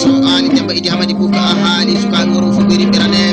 so ani demba idi hamadi buka hali suka goro fu beri berane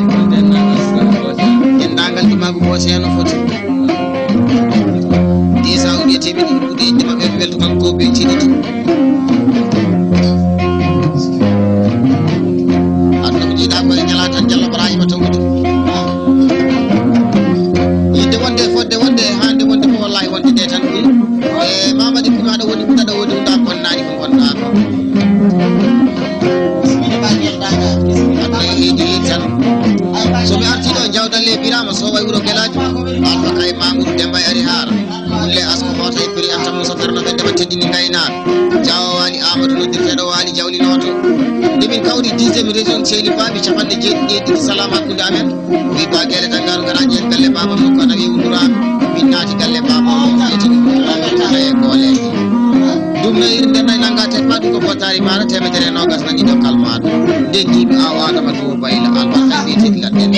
seyni babi chafande jeeɗiɗi salam hakkude amen wi ba gele dangaru garaji en galle baba makko ana wi wundurama min naati galle baba o eti e goleji ɗum no irde nay nanga tek ma ɗum ko bottari maɗa temedere nogas nani ɗo kalmaɗo nden jiɓe awa adama to bayla albarka wiyetedi gaɗɗen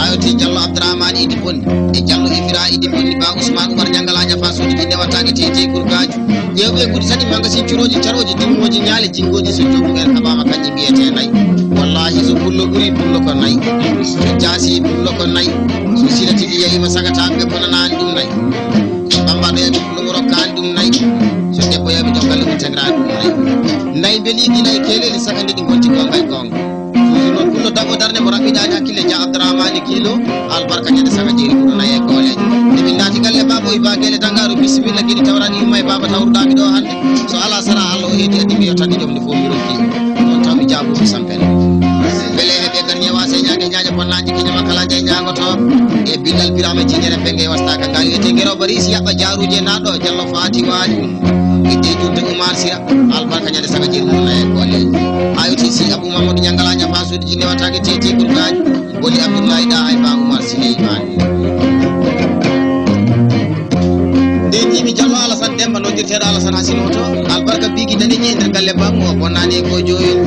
ayoti Diallo Abdourahmane idi bonni e Diallo Ifira idi bonni ba Ousmane Oumar Ñangalaña fa soji ɗi ndewatage tete kurkaji ƴewɓe guɗi sadi magasin curoji caroji dimmoji ñaale jingoji so jogumen habama kanƴi mbiyete nayyi wallahi so pullo ɓuuri pullo ko nayyi so jaasi pullo ko nayyi so silatiɗi yeyima sagataɓe bonanani ɗum nayyi bambaɗo yaɓe pullo rokkani ɗum nayyi so debbo yaɓe jogalle mum tegrani ɗum nayyi beeliji nayyi keleli sakandi ɗi gonti gonga e gonga non pullo dabo darde mo raɓɓiɗani hakkille Dia Abdourahmane kilo albarka ñande saga jeeri ɓuuro nayi e gooleji nde min naati galle baba o ba guele dangaru bisimilla guiɗi tawrani yumma e baba tawruɗami ɗo hande so ala sara Allah o heedi addi mi yottani joom nde fof mi rokki ɗon taw mi jaabuɓe sampene beele heɓe gar ñewase ñague ñaƴa bonnaji keñama kalaji e ñagoto e billal birama jiñere penge wastaka ngal wiyete gueroba ris yaɓɓa jaruje naɗo Diallo Fati waali idde junde Oumar Sira albarka ñande saga jeeri ɓuuro nayi e gooleji ayoti si Abou Mamadou Ñangalaña fa suuɗiji ndewatake tete ɓurgaji woni Abdoulaye da hay ba Oumar Sileyman nden jimi Diallo Alassane Demba noddirteɗo Alassane Hasinoto albarka bigi daneji e nder galle bammo o bonnani e ko joyol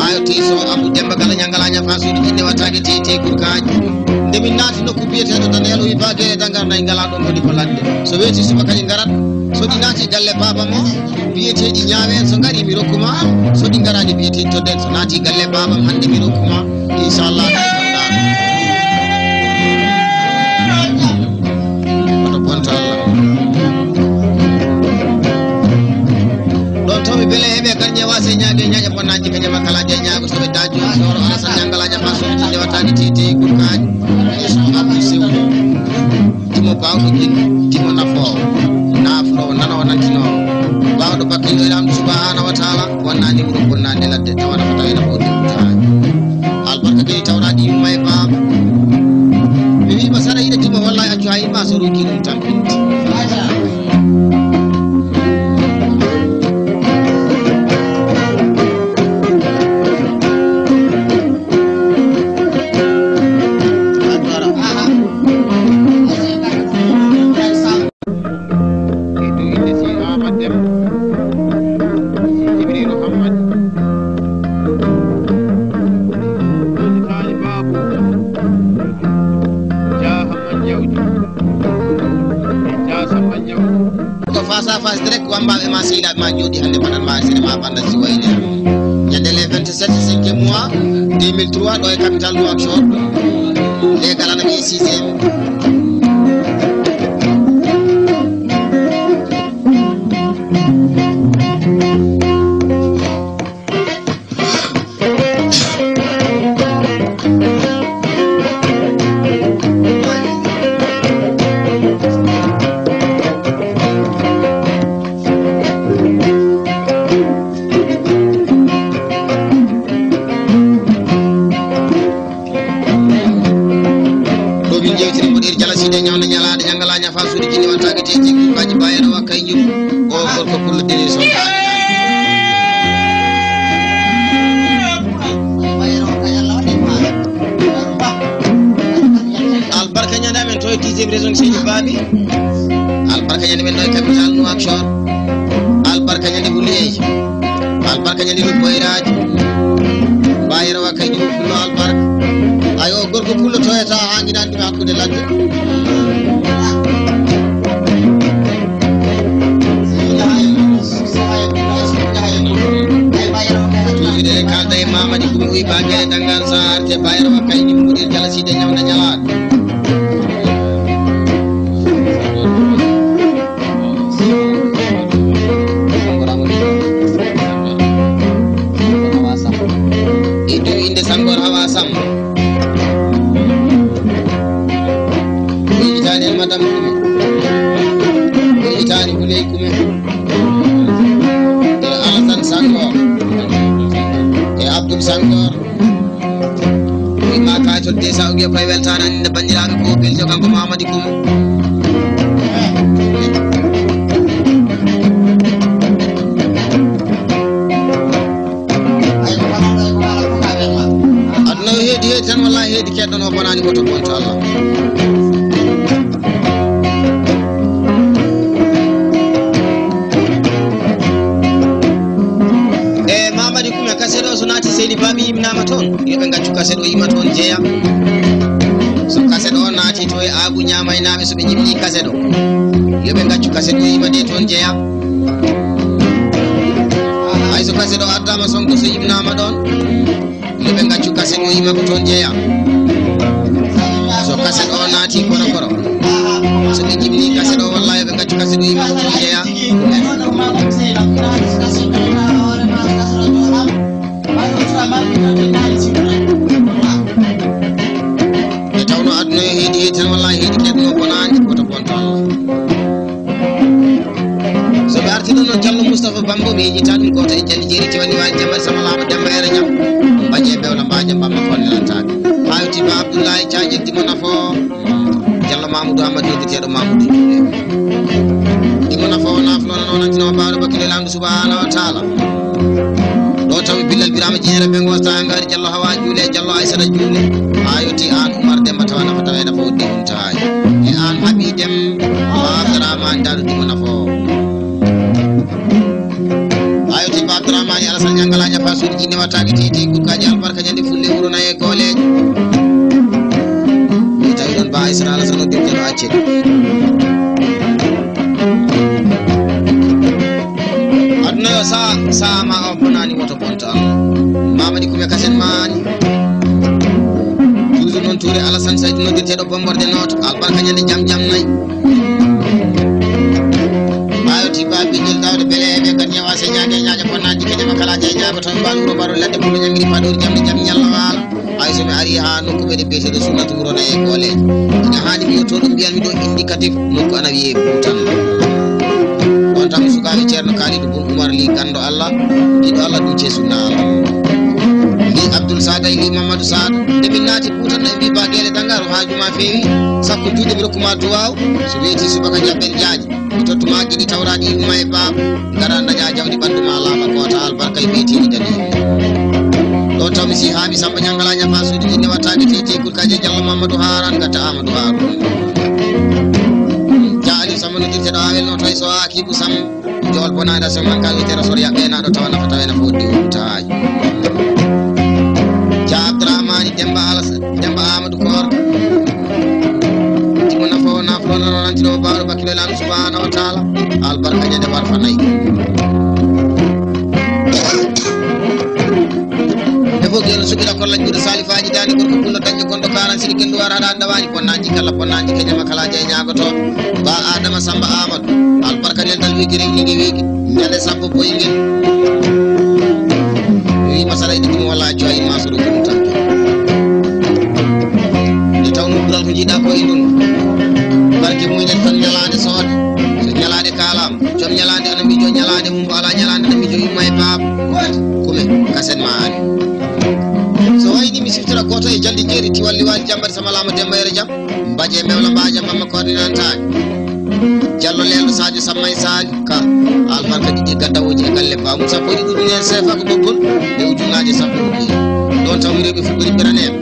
ayoti so Abou Demba Gala Ñangalaña fa suuɗiji ndewatake tete kurkaji nde min naati nokku biyeteɗo Daniel wi ba guele dangar nayi ngala ɗon woni ko ladde so weeti suba kañi garat so ɗi naati galle baba mo biyeteɗi ñaawen so ngari mi rokkuma so ɗi garani biyeteɗi to den so naati galle babam hande mi rokkuma inchallah oto bonta Allah ɗon tomi beele heɓe gar ñewase ñaade ñaƴa bonnaji kañama kalaji e ñaago soɓe dajo soro Alassane Ñangalaña fa soji ndewataki tete gurkaji so Abdou Sew timo bawɗo jin timo nafowo naflowo nanowo nantinowo bawɗo bakkilo ilamdu subhanahu wa taala wonnani wuro bonnande ladde tawana ko tawina ko ɗumtaji albarka kadi tawraɗi yumma e baba mi wima saɗa yiɗa timo wallahi accu ha yimma so roki ɗum tan pinti face direct wambaɓe ma sehilaɓe ma jooɗi hande banan ma sene ma banda si wayne ñande le 27 5e mois 2003 ɗo e capital Nouakchott legal ana wi 6e albarka ñande men ɗo e capital Nouakchott albarka ñande Boulieji albarka ñande ɗum boyraji bayirawa kañum pullo albarka ayo gorko pullo toyata ha guiɗani ɗum hakkude ladde tuuɗe kalda e Mamadi Koumi uyi ba gueɗe dangan sa arte bayirawa kañum muɗel jalaside ñamna ñalaɗo Sangor Hawa Samba Itani Madam Koumi Itani Bouley Koumi e Alassane Sangor e Abdoul Sangor e ma kaytol desa uge pay weltare ande bandiraɓe ko beljo kanko Mamadi Koumi bonani woto bonto Allah mamadi kuma kasedo so nati seydi babi yimnama toon yoɓe gaccu kasedo yima toon jeeya so kasedo o naati to e aagu ñamaynaɓe soɓe jibini kasedo yoɓe gaccu kasedo yima de toon jeeya hay so kasedo addama sonko so yimnama ɗon yoɓe gaccu kasedo yima ko toon jeeya so kasedo o naati koro koro soɓe jibini kasedo walla yoɓe gaccu kasedo yima ko toon jeeya e tawno aduna yo heedi heedi tan wallahi heedi kedno bonani koto bonto Allah so ɓe arti ɗon noon Diallo Moustapha Bambo mi yejita ɗum goto e jalli jeeri tiwani wani jambar samalama demba ere ñam mbaƴe bewla mbaja bamma konnelantake hawti ba Abdoullahi Thiadiek dimo nafo Diallo Mamoudou Amadou noddirteɗo Mamoudou dimo nafo naflono nonantinoma bawɗo bakkile lamdo subhanahu wa taala ɗo tawi Billal Birama Jeere ɓe gosta ngari Diallo Hawa Juule Diallo Aissata Juule ha yetti an Oumar Demba tawa nafa tawa nafa woddi ɗum tawaji e an Habi Dem Abdourahmane Daɗo dimo nafo ha yetti ba Abdourahmane Alassane Ñangala ñafa suuɗi jinne wattaki titi gurkaji albarka ñande fulle wuro nayi e koleji mi tawi ɗon ba Aissata Alassane o dirteɗo accedi aduna yo sa ma o bonani woto bonto Allah mamadi kume kasen mani toujours noon Touré Alassane Saydou noddirteɗo bomborde noto albarka ñande jam nayi ayoti babijel dawde beele eɓe kadi ñawa se ñague ñaƴa ponnaji kedema kala je ñago toon mbaɗo wuro mbaɗo ladde mum ñangiri paɗori jamde jam ñalla wala hay somi ari ha nokkuɓe ɗe biyeteɗo sunnatu wuro nayi e goleji ina hani mi yetto ɗum mbiyanmi ɗo indicatif nokku ana wiye Boutan on tan sukaɓe ceerno Kalidou Boun Oumar li gando Allah ɗiɗo Allah ɗum ceesuna Allah li Abdoul Sada li Mamadou Sada nde min naati Boutan no mbi bagele dangaro hajuma feewi sakko juuɗe mi rokkuma duwaw so weeti subaka jaɓɓen jaaji mi tottuma giɗi tawraɗi yumma e baaba gara daña jawdi ɓanduma laaɓa kota albarka e ɓeytiɗi dani ɗo taw mi si haami Samba Ñangala ñafa suuɗi jinne wattaki tete kurkaje Diallo Mamadou Haran gatta Amadou Haroun jaali Samba noddirteɗo awel no toy so Akibou Sam jowol bonade so man kal witera sor yaɓɓe naɗo tawa nafa tawa nafa woddi tawaji ja Abdourahmane Demba Amadou Kor timo nafo naflono nonantinomo bawɗo bakkilo laamu subhanahu wa taala albarka ñande warfa nayyi defo geno suɓira kolla juuɗe salifaji dani gorko pullo dañƴo gonɗo karan siɗi kendu wara aɗa andawani ponnaji kala ponnaji keñama kala jeey ñagoto ba Adama Samba Amadou albarka nden dal wiki rewnigue wiki ñande sappo boyguel wi masala ɗi ɗum walla coyi masuɗo ɗum tan nde tawno ɓural ko jiiɗa ko e ɗum barke mumen tan ñalade soode so ñalade kalama joom ñalade ana miijo ñalade mum ala ñalade ana miijo yumma e baaba kume kasen ma ani so wayni mi siftora goto e jaldi jeeri tiwalli wali jambati samalama Demba Yero Jam mbaje mewla mbaja mamma coordinantani Diallo lelɗo Sadio Sammay Sali ka albarka ɗiɗi gaddawoji e galle bamum sappo ɗi ɗuɗi nen sefa ko ɓoggol e ujunaji sappo ɗuɗi ɗon taw rewɓe fuɗɗori ɓeranema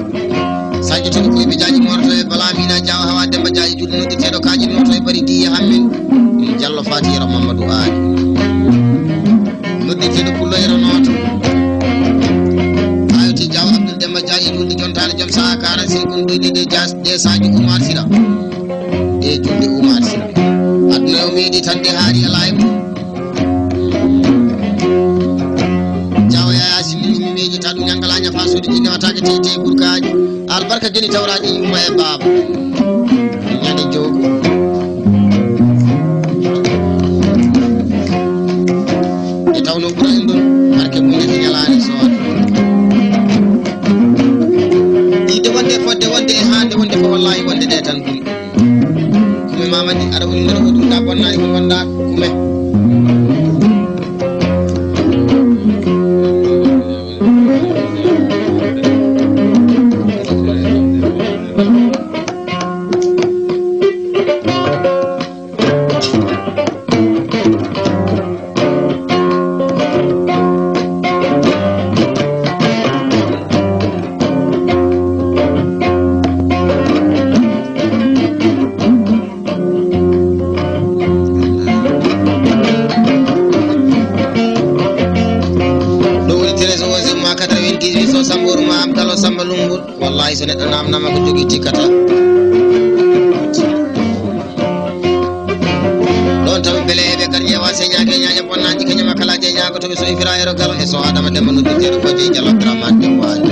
sadio toɗo koyeɓe jaaji monoto e Balamina Diawa Hawa Demba jaaji juɗe noddirteɗo kaji noto e bari diye hammin Diallo Fati Yero Mamadou Ali noddirteɗo pullo Yero noto ayoti Diawa Abdoul Demba jaaji julde jontane joom saha 46 kon ɗoyɗi de Sadio Oumar Sira e julde Oumar Sira aduna o meeɗi tan de haari ala e mum Diawa Yaya Silli mi meeɗita ɗum Ñangala ñafa suuɗi ɗi newatake tete burkaji albarka geni tawraɗi yumma e baaba ñande joogu e tawno ɓura en ɗon barke muñete ñalade soode ɗiɗe wonde fodde wonde e hande wonde fo wallahi wonde ɗe tan ɓuri kume mamadi aɗa woni nder hoɗum da bonnani ko gonɗa kume Sambour Maam Gallo Samba Lumbul wallahi so neɗɗo namnama ko jogui tikkata ɗon tawi beele eɓe kadi ƴeewa señake ñaña bonnaji kañama kala je ñago toɓe so ifira ero galo e so adama demba noddirteɗo ko jeyi Diallo Abdourahmane Dembaji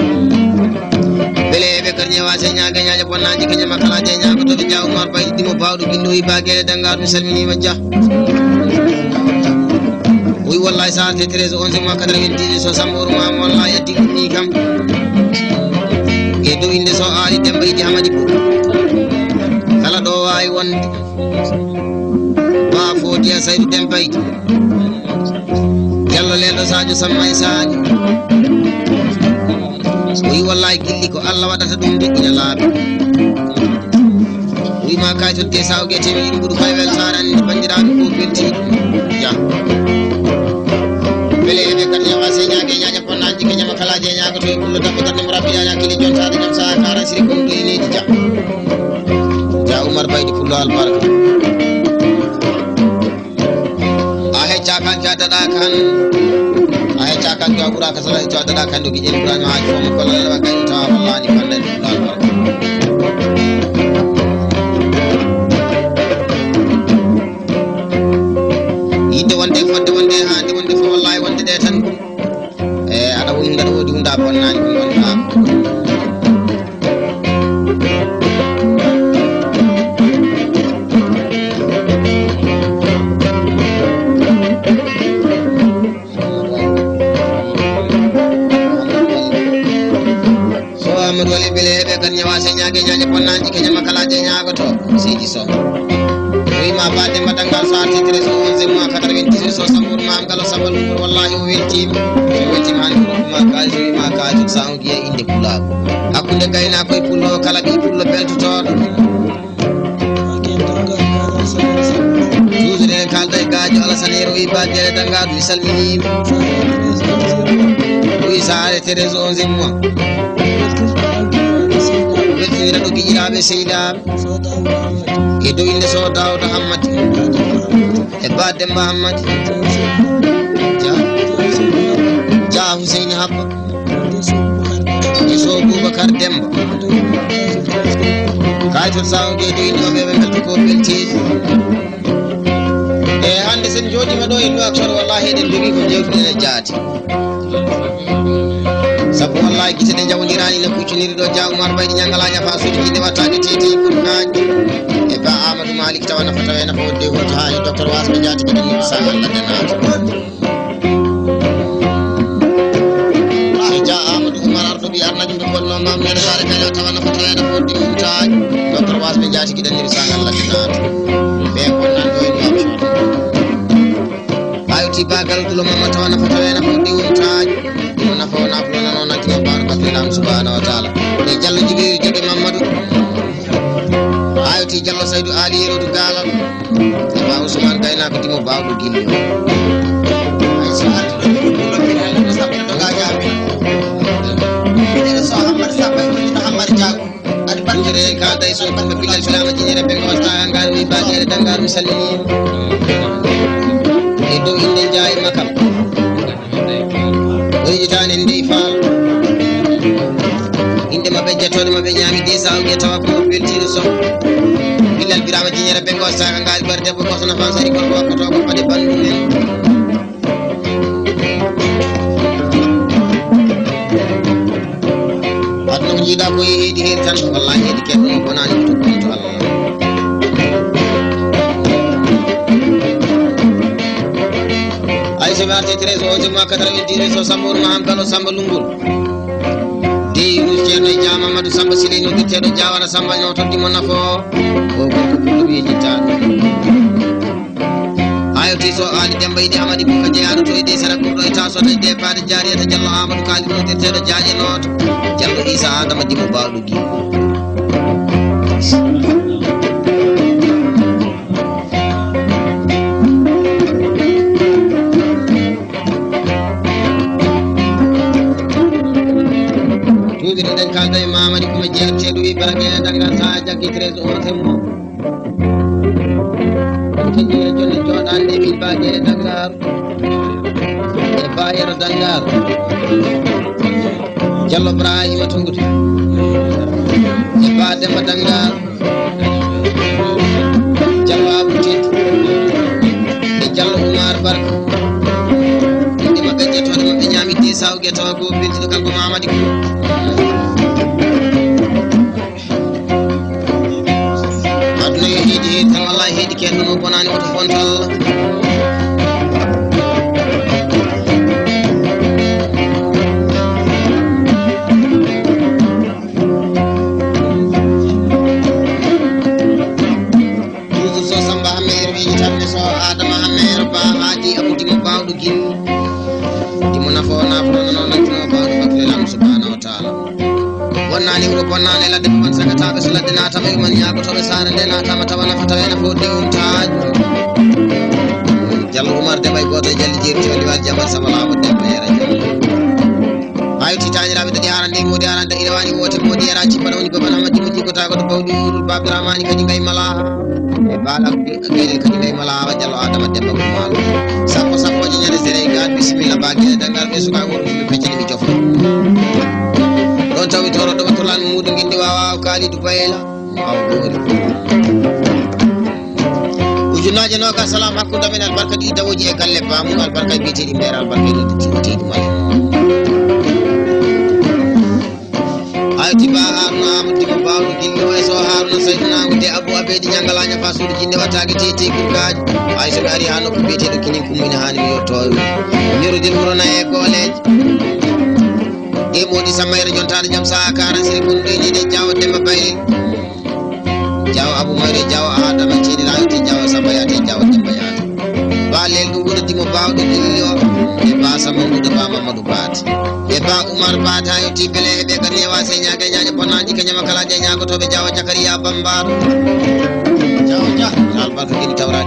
beele eɓe kadi ƴeewa señake ñaña bonnaji kañama kala je ñago toɓe Dia Oumar Baydi dimo bawɗo guinnoyi bagueɗe Dangar mi salminima Dia oui wallahi sa arte 13 11 mois 90 so Sambour Maam wallahi addi ɗumni kam e dow inde so aali Demba Idi Hamadi Bo kala ɗo wawi wonde ba Fodiya Saydou Demba Idi Diallo leɗo Sadio Samma e Sani oui wallahi gilli ko Allah waɗata ɗum deƴƴina laaɓi oui ma kaytotde sawgue temi ɗiɗi ɓuuri koye weltare andi bandiraɓe ko beltiɗo ja beele eɓe kadi ñawa señage ñaña ponnaji ke ñama kala je ñago to e ɓullo dabbo tan nemo rabbi yani hakkille jontade jam saha karan siri kono ɗo ineji Dia Oumar Baydi pullo albarka a hecca kan jadaɗa kan a hecca kan to a ɓuura ka sala jadaɗa kan do guiƴel ɓurano haji fomo kollalewa kadi tawa wallani fandani pullo albarka yidde wonde fodde wonde hande wonde fo wallahi wonde ɗe tan e aɗa woni aɗa woodi hunda bonnani ɗum wonɗa so Amadou Wali beele heɓe kadi ñawa señage ñaña bonnaji keñama kala je ñagoto seydi Sow wima ba Demba Dangar so arti 13 11 mois 98 so Sambour Maam Gallo Samba Lumbul wallahi o weltima hani ma kalis o wima kalis sa on guiya inde pulago hakkude gaynako e pullo kala ɓi pullo beltotoɗo toujours en kalda e gajo Alassane o wi bagueɗe Dangar mi salminima oui sa ari 13 11 mois weltinira ɗo guiƴiraɓe seydaɓe e dow inde so Daouda Hammadi e ba Demba Hammadi Dia Husseini Habba e so Boubacar Demba kaytol sawge dow inde maɓɓe ɓe belto ko belteji e hande sen joɗima ɗo e Nouakchott wallahi eɗen jogui ko jewtuɗen e jaati sabu wallahi guite ɗe jawdirani ne kucconiri ɗo Dia Oumar Baydi ñangala ñafa suuji ɗi wattade teti ɓurkaji e ba Amadou Malik tawa nafa tawe nafa wodde hunto hani docteur Wasɓe Diaty kadi ni sa Allah denato Dia Amadou Oumar arɗo ɓi arnaji ɓe bonno mam nene sare kala tawa nafa tawe nafa wodde huntaji docteur Wasɓe Diaty kiɗanniri sa Allah denato ɓe konnan ɗo e Nouakchott ayoti bagal gulo mamma tawa nafa tawe nafa wodde huntaji ɗum nafa o nafulo nano nakkimo bawno basmilam subhanahu wa taala e Diallo Djibril Joɓe Mamadou ayoti Diallo Saydou Ali yerodu galal e ba Ousmane gaynako dimo bawɗo guillo ay so arti ɗo ɗo ɓiɗo sabbina ɗo gajaɓe ɓiɗeɗe so Hammadi Samba ɓiɗo Hammadi Diago adi bandire kalda e so kamɓe pillal filama jiñere ɓe gosta ngal wi bagueɗe Dangar mi salminima e dow inde Ndiaye Makam oyitani ndey faal inde mabɓe jettode mabɓe ñaami de sawge tawa ko beltiɗo Sow billal birama jiñere ɓe gostaka ngaari ɓer debbo goto nafan sari gorko wakkoto ko fade bandu men aduna ko jiiɗa ko heedi heedi tan wallahi heedi keɗɗo no bonani ko tokkonto Allah ay so mi arti 13 11 mois 90 so Sambour Maam Gallo Samba Lumbul deyi rouge ceerno e Dia Mamadou Samba Siley noddirteɗo Diawara Samba ñotoddimo nafo o gorko pullo ɓiye jittaɗo ayoti so aali Demba Idi Hamadi Bo ko jeeyaɗo to e de sara ɓurɗo e taw sota e dépade jariyata Diallo Amadou kaali noddirteɗo Diaƴe Noto Diallo Issa Adama dimo bawɗo guiɗo ɗen kalda e Mamadi komo jeerteɗo wi bagueɗe Dangar sa jaggi 13 11 mois keñƴe jonde joɗande wi bagueɗe Dangar e bayero Dangar Jallo Ibrahima Tungutu e ba Demba Dangar Jallo Abuti e Jallo Umar Barka inde mabbe jetode mabbe nyami di saw geto ko binti kanko Mamadi ko aduna hedi tan wallahi hedi kenno mo bonani woto fontal wonnani wuro bonnani ladde man sagataɓe so ladde natama man yagotoɓe sare nde natama tawana fatawena fo dewumtaji Jallo Umar Demba goto e jalli jeeri tewli wal jamal sabalamo Demba yera ayti taniraɓe dadi arande modi arande ina wani wote modi yera cimbana woni baban Amadji mo jigota ko to bawdi wurul Babirammani kadi ngay malaha e bala gaydel kadi ngay malaha Jallo Adama Demba ko malo sappo sappoje ñande Sénégal bisimilla bagui dangal ɓe suka wuro ɗum peccani mi jofo don tawi toro do to lan mudu gindi wawa Kalidou Bayla aw gori ujunaje no ka salam hakkude men albarka di dawoji e galle bamu albarka bi'etedi mbere albarka do tiwtedi mal ayti ba Haruna Amadou ko bawdu gindi o so Haruna Sayyidina ngode Abou Abedi nyangalaña fasudu gindi watagi tete kurgaji ay so ari hano ko bi'etedo kinin kumina hani yotto ñorudin wurona e goleje e modi samayra jontade jam sa karan siri kon de de Jawo Demba Bayli Jawo Abou Mayre Jawo Adama cedi layoti Jawo sabayate Jawo Demba yaate ba lel dum wonati mo bawdo dillo e ba Mamadou ba Mamadou Bat e ba Umar Bata yoti bele be gari wase nyaage nyaage bonaji kanyama kala je nyaago to be Jawo Jakariya Bamba Jawo ja albarka gini tawra